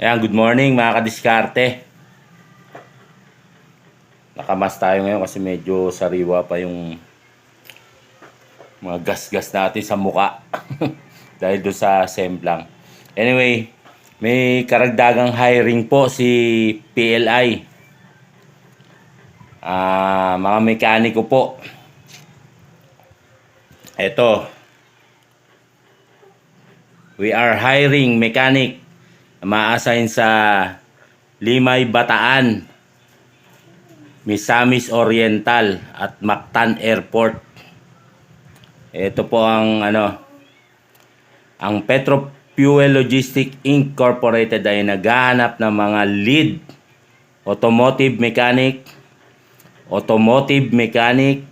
Ayan, good morning mga kadiskarte. Nakamas tayo ngayon kasi medyo sariwa pa yung mga gas-gas natin sa muka. Dahil doon sa semplang. Anyway, may karagdagang hiring po si PLI. Mga mekaniko po. Eto. We are hiring mechanic ma-assign sa Limay Bataan, Misamis Oriental at Mactan Airport. Ito po ang ang Petro Fuel Logistics Incorporated ay naghahanap ng mga lead automotive mechanic, automotive mechanic,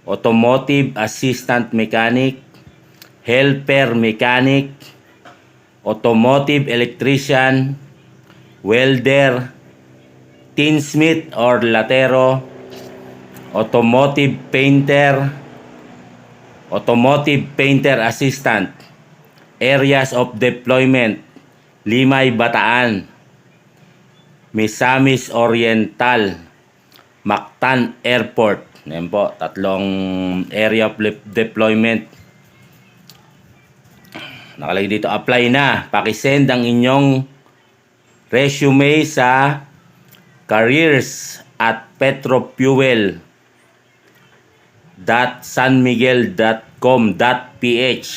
automotive assistant mechanic, helper mechanic, automotive electrician, welder, tinsmith or latero, automotive painter, automotive painter assistant. Areas of deployment: Limay Bataan, Misamis Oriental, Mactan Airport. Yan po, tatlong area of deployment. Nakalagay dito, apply na. Pakisend ang inyong resume sa careers@petrofuel.sanmiguel.com.ph.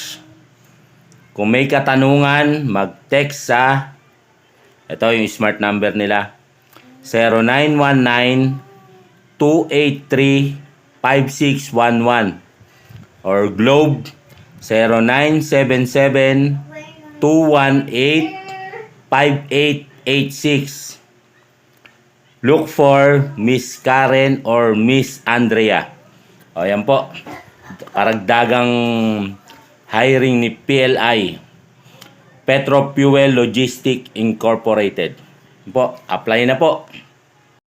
Kung may katanungan, mag-text sa, ito yung smart number nila, 0919-283-5611 or Globe 0977-218-5886. Look for Miss Karen or Miss Andrea. O yan po, karagdagang hiring ni PLI, Petro Fuel Logistics Incorporated. Po, apply na po.